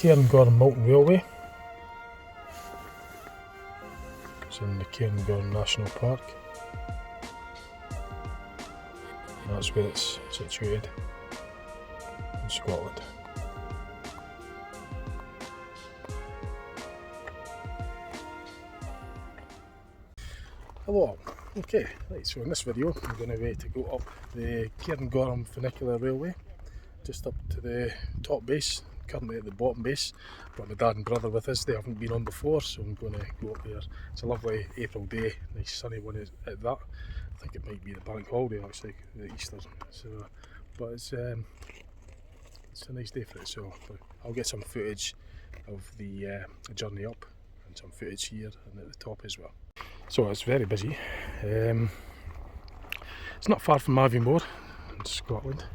Cairngorm Mountain Railway. It's in the Cairngorm National Park. And that's where it's situated, in Scotland. Hello. Okay, right, so in this video I'm going to go up the Cairngorm Funicular Railway, just up to the top base. Currently at the bottom base. Got my dad and brother with us. They haven't been on before, so I'm going to go up there. It's a lovely April day, nice sunny one at that. I think it might be the bank holiday actually, the Easter. So, but it's a nice day for it. So I'll get some footage of the journey up and some footage here and at the top as well. So it's very busy. It's not far from Aviemore in Scotland.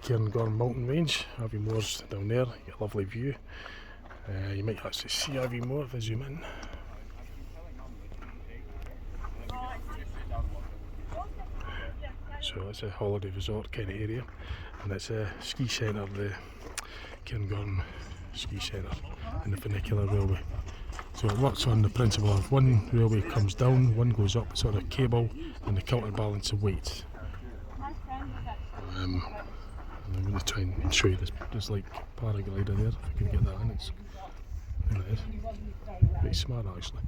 Cairngorm mountain range. Aviemore's down there, you get a lovely view. You might actually see Aviemore if I zoom in. So it's a holiday resort kind of area, and it's a ski centre, the Cairngorm ski centre in the Funicular Railway. So it works on the principle of one railway comes down, one goes up, sort of cable, and the counterbalance of weights. I'm going to try and show you this like paraglider there, if I can get that in. There it is. Very smart actually.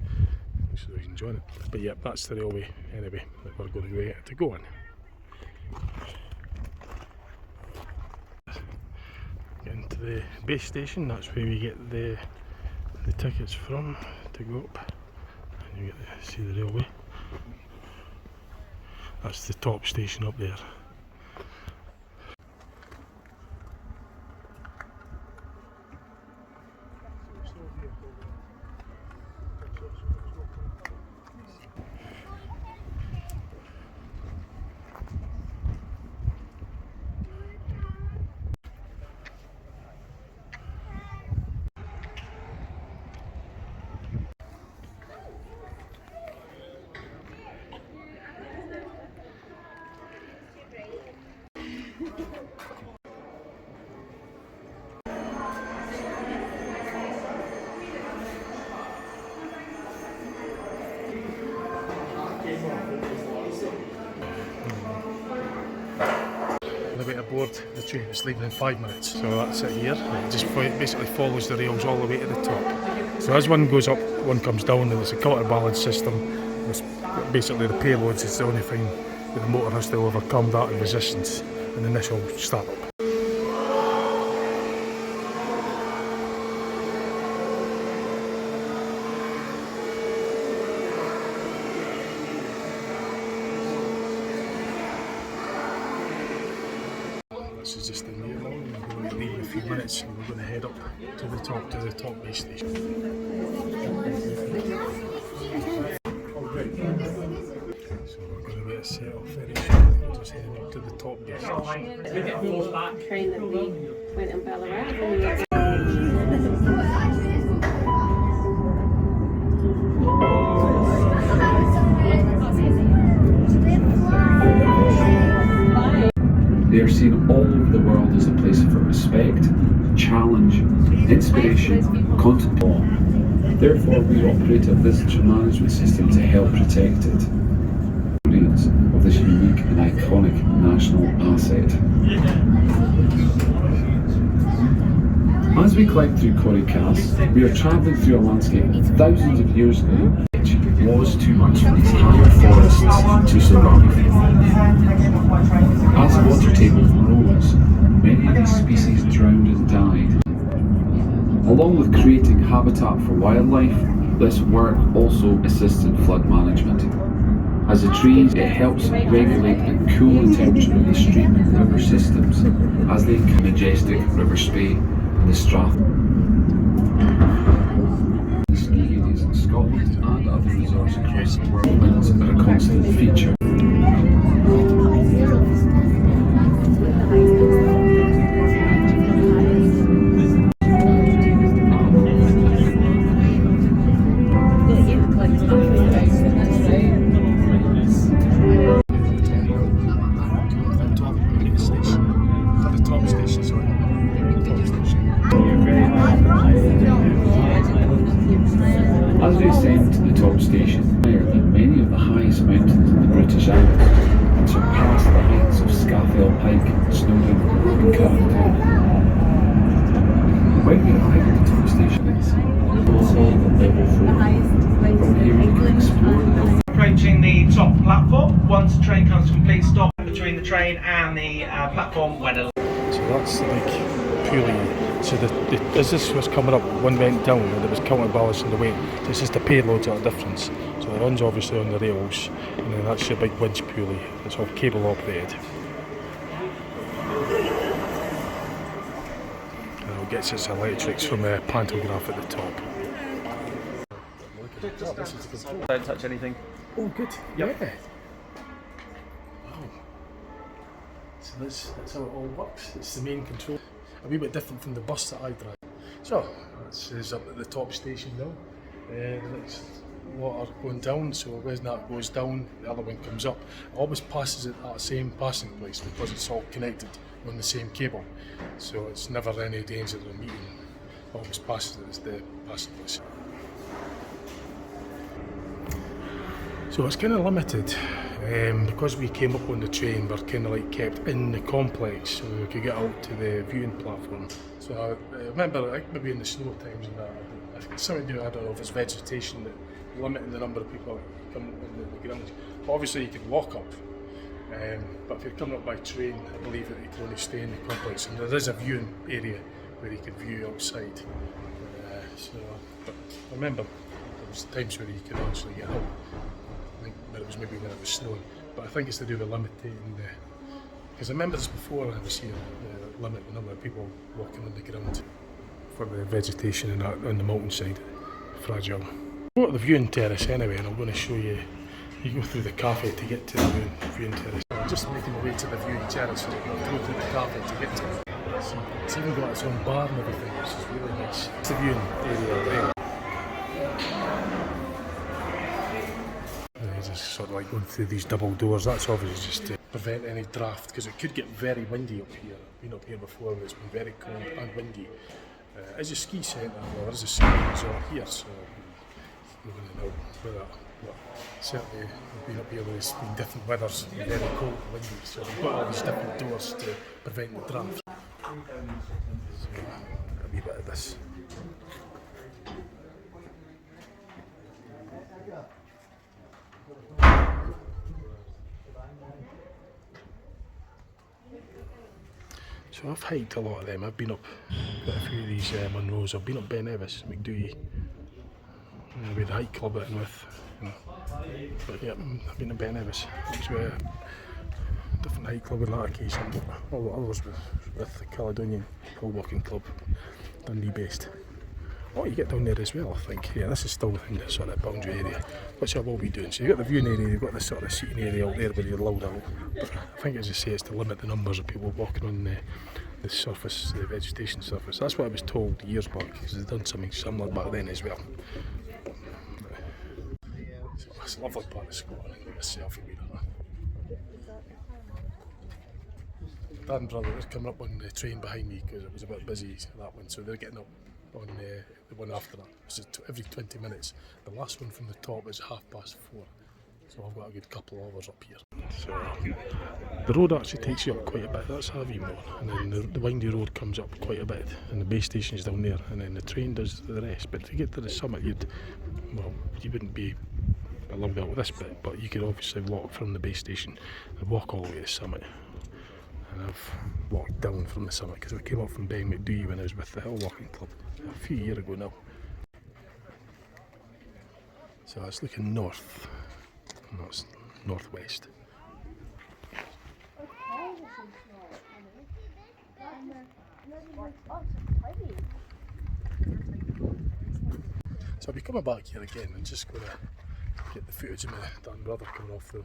Looks like he's enjoying it. But yeah, that's the railway anyway that we're going to go on. Get into the base station, that's where we get the tickets from to go up. And you get to see the railway. That's the top station up there. Aboard the train, it's leaving in 5 minutes, so that's it here. It just basically follows the rails all the way to the top. So as one goes up, one comes down, and it's a counterbalance system. It's basically the payloads is the only thing that the motor has to overcome, that and resistance in the initial startup. This is just the new one. We're going to leave in a few minutes and we're going to head up to the top base station. So we're going to get set off very shortly. We're just heading up to the top base station. Train that we went in Ballarat. They are seen all over the world as a place for respect, challenge, inspiration, contemplation. Therefore, we operate a visitor management system to help protect it. Of this unique and iconic national asset. As we climb through Corrie Cass, we are travelling through a landscape thousands of years ago, which was too much for these higher forests to survive. As the water table rose, many of these species drowned and died. Along with creating habitat for wildlife, this work also assists in flood management. As a tree, it helps regulate and cool the temperature of the stream and river systems as they encounter majestic River Spey and the Strath. The ski areas in Scotland and other resorts across the world are a constant feature. Top station, sorry. Top station. hike Snowdon and Cairngorm. When we arrive at the top station, it's also level 4. From here you can explore the Approaching the top platform. Once the train comes to a complete stop between the train and the platform when a So that's like purely, so as this was coming up, one went down and it was counterbalancing the weight. This is the payloads that are difference. So it runs obviously on the rails, and then that's your big winch pulley. It's all cable operated. And it gets its electrics from a pantograph at the top. Don't touch anything. Oh, good. Yep. Yeah. Wow. So that's how it all works. It's the main control. A wee bit different from the bus that I drive. So this is up at the top station now. The next lot are going down. So when that goes down, the other one comes up. It always passes at that same passing place because it's all connected on the same cable. So it's never any danger of a meeting. It always passes it as the passing place. So it's kind of limited because we came up on the train. We're kind of like kept in the complex so we could get out to the viewing platform. So I remember, I think maybe in the snow times and that, I think something to do, I don't know if it's vegetation that limiting the number of people that come on the ground. But obviously you can walk up, but if you're coming up by train, I believe that you can only stay in the complex. And there is a viewing area where you can view outside. But I remember there was times where you could actually get out. I think it was maybe when it was snowing, but I think it's to do with limiting the. Because I remember this before I was here, limit the number of people walking on the ground for the vegetation and that on the mountainside, fragile. We're at the viewing terrace anyway, and I'm going to show you. You go through the cafe to get to the viewing terrace. I'm just making my way to the viewing terrace, so I'll go through the cafe to get to it. So it's even got its own bar and everything, which is really nice. It's the viewing area there. Just sort of like going through these double doors. That's obviously just to prevent any draft, because it could get very windy up here. I've been up here before where it's been very cold and windy. As a ski centre, well, there is a ski resort here, so we're going to know where that. But certainly we've been up here where it's been different weathers, very cold and windy, so we've got all these different doors to prevent the draft. So a wee bit of this. So I've hiked a lot of them. I've been up quite a few of these Munros. I've been up Ben Nevis, McDouhy, with the hike club that I'm with. But yeah, I've been to Ben Nevis. It was with a different hike club on that occasion. All the others with the Caledonian Hill Walking Club, Dundee based. Oh, you get down there as well, I think. Yeah, this is still within the sort of boundary area, which I will be doing. So you've got the viewing area, you've got the sort of seating area out there where you're allowed out. But I think, as I say, it's to limit the numbers of people walking on the surface, the vegetation surface. That's what I was told years back, because they've done something similar back then as well. So it's a lovely part of Scotland. I got a selfie with that. Dad and brother were coming up on the train behind me because it was a bit busy, that one, so they're getting up on the one after that. This is every 20 minutes. The last one from the top is 4:30, so I've got a good couple of hours up here. So the road actually takes you up quite a bit. That's Aviemore, and then the windy road comes up quite a bit, and the base station's down there, and then the train does the rest. But to get to the summit, you wouldn't be allowed out with this bit, but you could obviously walk from the base station and walk all the way to the summit. And I've walked down from the summit because I came up from Ben McDouhy when I was with the Hill Walking Club a few years ago now. So it's looking north, no, it's northwest. So I'll be coming back here again and just going to get the footage of my dad and brother coming off the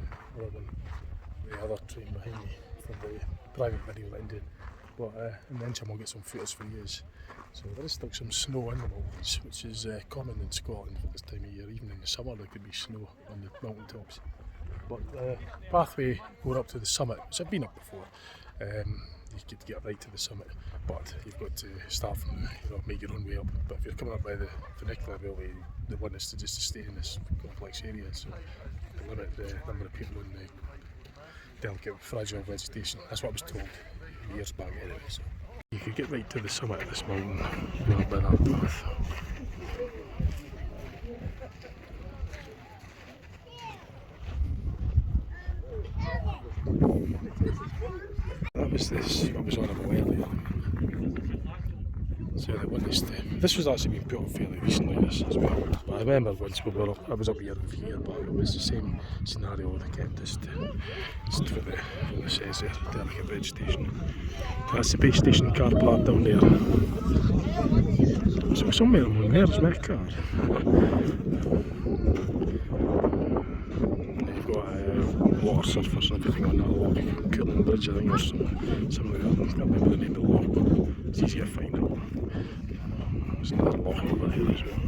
other train behind me for the private video that I'm doing. But in the interim I'll get some footage for you. So there is still some snow in the mountains, which is common in Scotland for this time of year. Even in the summer there could be snow on the mountain tops. But the pathway going up to the summit, which I've been up before, you could get right to the summit, but you've got to start from, make your own way up. But if you're coming up by the funicular railway, the one is to stay in this complex area, so to limit the number of people on the delicate, fragile vegetation. That's what I was told years back anyway. So you could get right to the summit of this mountain by that path. That was this, what was on about earlier. So they witnessed this was actually being put up fairly recently, this as well. But I remember once we were up, I was up here a year back, it was the same scenario. They kept us just for the says there, delicate vegetation. That's the base station car park down there. So somewhere on there's my car. You've got water surfers and everything on that lock, Cairngorm Bridge I think, or something like that. I can't remember the name of the lock, but it's easy to find out. There's another lock over here as well.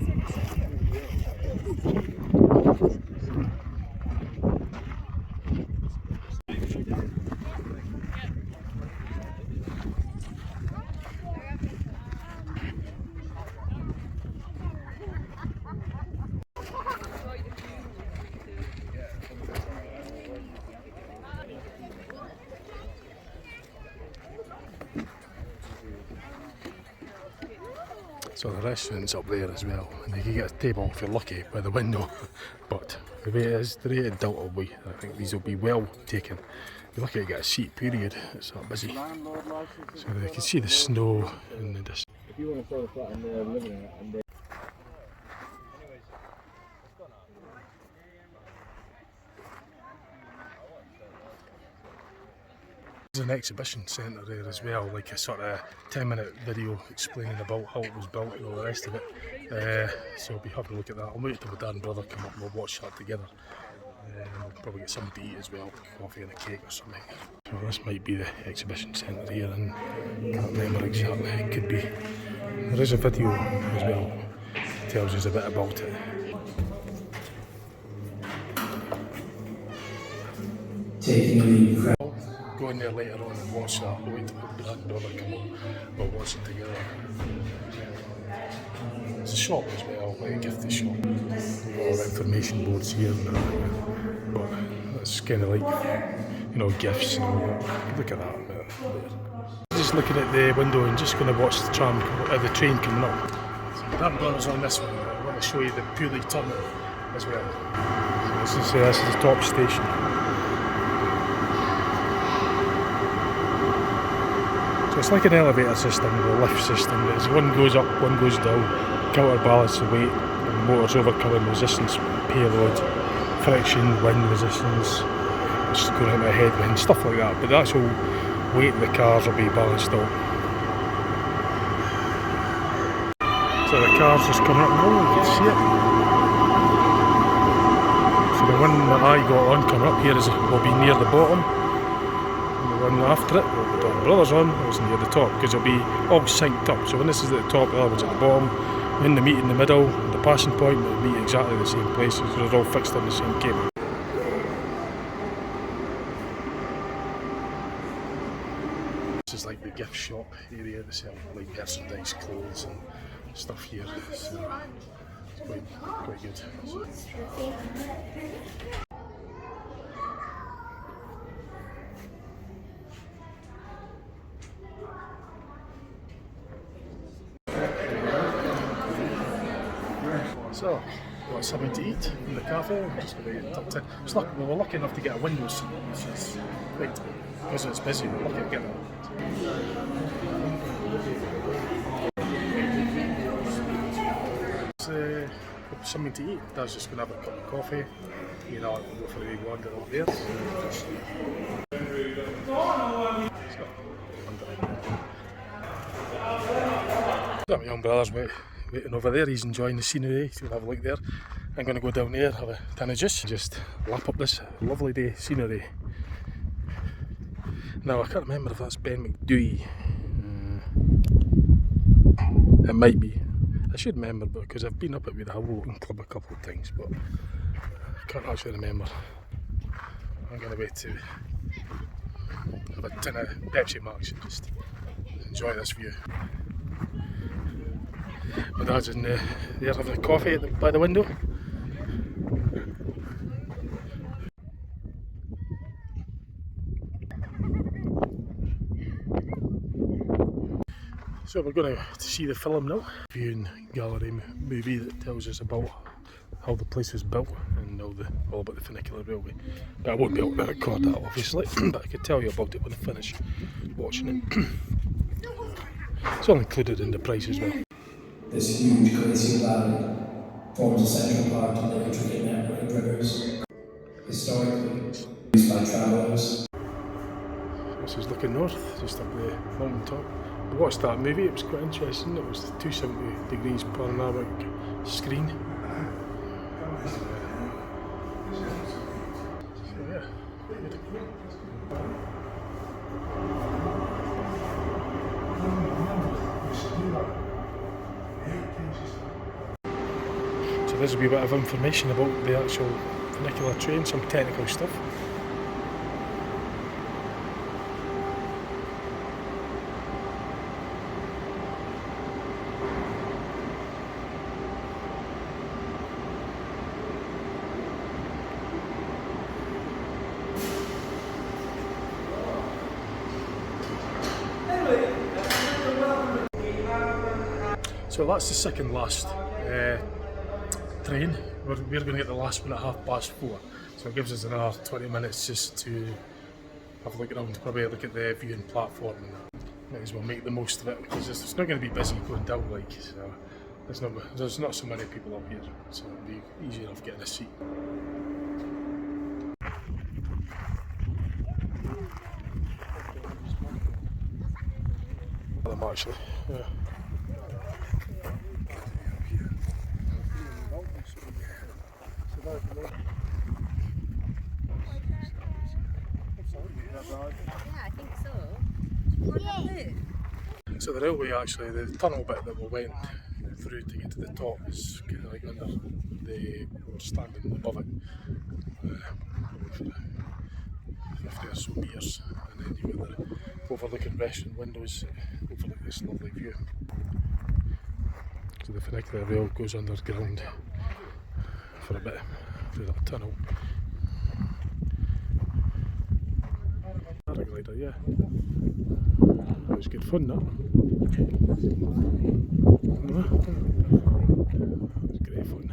So the restaurant's up there as well, and you can get a table if you're lucky by the window. But the way it is, the rate of doubt will be, I think these will be well taken. You're lucky to get a seat, period. It's not busy. So you can see the snow in the distance. If you want to throw the flat in there, living in it, and then There's an exhibition centre there as well, like a sort of 10-minute video explaining about how it was built and all the rest of it. So I'll be having a look at that. I'll wait till my dad and brother come up and we'll watch that together. We'll probably get something to eat as well, coffee and a cake or something. So this might be the exhibition centre here, and I can't remember exactly, it could be. There is a video as well, that tells us a bit about it. Taking a leap. Go in there later on and watch that. We'll wait till my dad and brother come up, we'll watch it together. There's a shop as well, like a gift shop. All the information boards here and that. But that's kind of like, you know, gifts and all that. Look at that a bit later. Just looking at the window and just going to watch the the train coming up. So my dad and brother's on this one. I want to show you the Purley tunnel as well. So this is the top station. So it's like an elevator system, or a lift system. As one goes up, one goes down, counterbalance the weight, and the motor's overcoming resistance, payload, friction, wind resistance, just going into a headwind, stuff like that. But the actual weight of the cars will be balanced out. So the car's just coming up now, you can see it. So the one that I got on coming up here will be near the bottom. One after it, well, the brother's on, it was near the top, because it'll be all synced up. So when this is at the top, the other one's at the bottom. When they meet in the middle, the passing point will meet exactly the same places, so they're all fixed on the same cable. This is like the gift shop area, they sell like merchandise, clothes and stuff here, so it's quite good. So, we got something to eat in the cafe. We're just going to get tucked in. We were lucky enough to get a window seat, which is great. Because it's busy, we're lucky to get that. So, something to eat. Dad's just going to have a cup of coffee. You know, we'll go for a wee wander up there. So, my young brother's waiting over there, he's enjoying the scenery, so we'll have a look there. I'm going to go down there, have a tin of juice, just lap up this lovely day scenery. Now I can't remember if that's Ben McDewey. It might be. I should remember, because I've been up at the Halloween Club a couple of times, but I can't actually remember. I'm going to wait to have a tin of Pepsi Max and just enjoy this view. My dad's in there having a coffee by the window. So we're going to see the film now. Viewing gallery movie that tells us about how the place was built and all about the funicular railway. But I won't be able to record that obviously, but I could tell you about it when I finish watching it. It's all included in the price as well. This huge glacial valley forms a central part of the intricate network of rivers, historically used by travellers. This is looking north, just up the mountain top. I watched that movie, it was quite interesting. It was the 270 degrees panoramic screen. So yeah, good. So there's a wee bit of information about the actual funicular train, some technical stuff. So that's the second last train. We're going to get the last one at 4:30. So it gives us another 20 minutes just to have a look around, probably look at the viewing platform, and might as well make the most of it because it's not going to be busy going down, like, so there's not so many people up here, so it'll be easy enough getting a seat. Them actually, yeah. Yeah, I think so. So the railway actually, the tunnel bit that we went through to get to the top is kind of like under we're standing above it for 50 or so metres, and then you've got the overlooking restaurant windows, overlook this lovely view. So the funicular rail goes underground for a bit through that tunnel. Paraglider, yeah. That was good fun, that. That was great fun.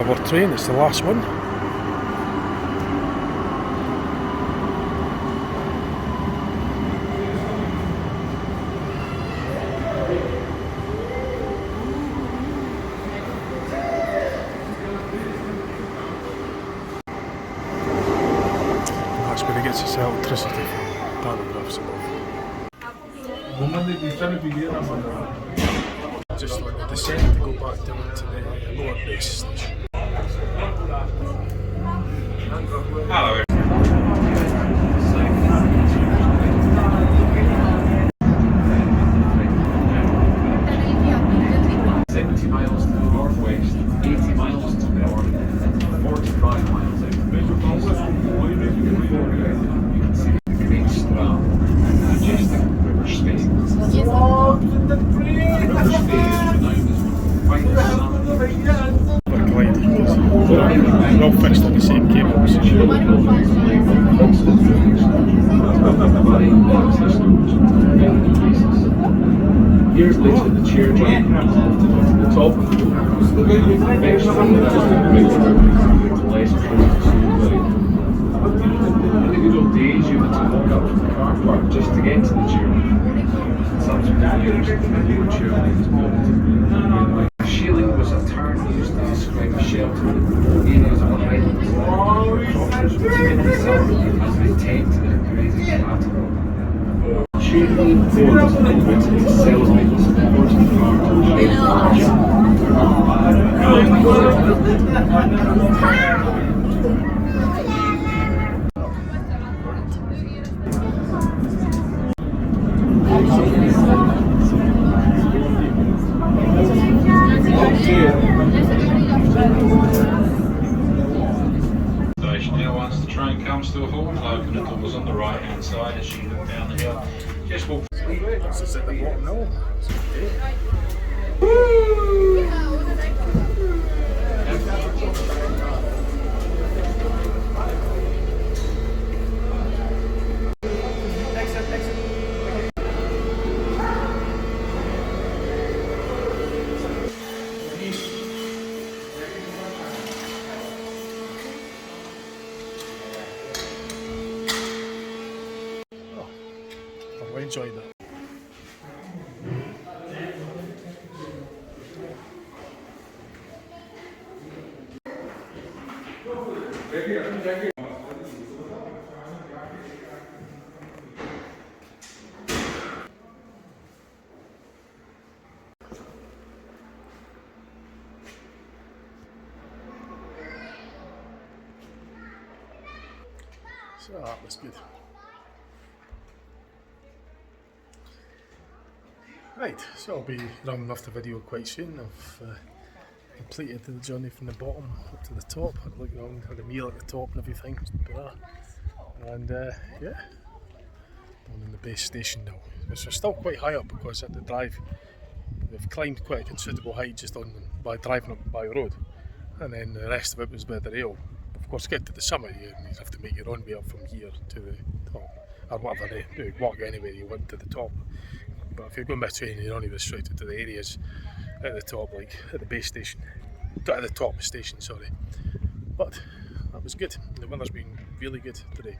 Our train, it's the last one. That's where it gets its electricity from pantographs above. Just on the descent to go back down to the lower base station. Hello. 70 miles to the northwest, 80 miles to the north, 45 miles out. You can see the great strand, majestic river space. River space renowned as quite the sun. They're all fixed on the same cables. Years later, the chair drive lifted onto the top of the boat. Eventually, the less troublesome ride. In the good old days, you had to walk up to the car park just to get to the chair. Subsequent years, the new chair was built. A shieling was a term used to describe a shelter in areas of the Highlands. Croppers would spend the summer as they tend to their grazing cattle. Shieling boards are invented to celebrate this important part of the Station here, once the train comes to a halt, open the doors on the right hand side as you look down the hill. is at the bottom now. It's okay. I enjoyed that. So that was good. Right, so I'll be rounding off the video quite soon. I've completed the journey from the bottom up to the top. Had a look around, had a meal at the top and everything. And yeah, down in the base station now. Which is still quite high up because at the drive we've climbed quite a considerable height just on by driving up by road. And then the rest of it was by the rail. Of course, get to the summit, you have to make your own way up from here to the top, or whatever, you walk anywhere you want to the top. But if you're going by train, you're only restricted to the areas at the top, like at the base station, at the top station, sorry. But that was good. The weather's been really good today.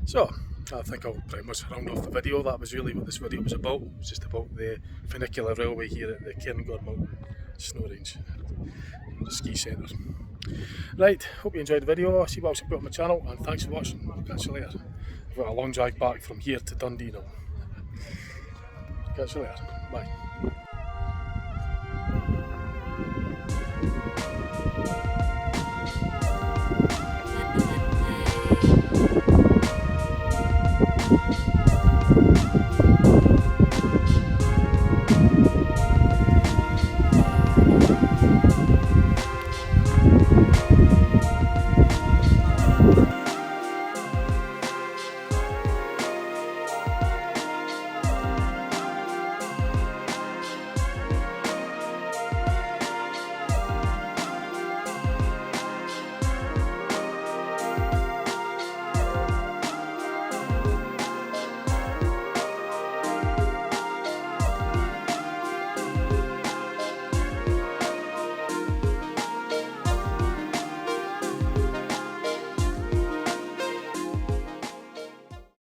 So, I think I'll pretty much round off the video. That was really what this video was about. It was just about the funicular railway here at the Cairngorm Mountain Snow Range, the ski centre. Right, hope you enjoyed the video. See what else I put on my channel, and thanks for watching. I'll catch you later. I've got a long drive back from here to Dundee now. Catch you later. Bye.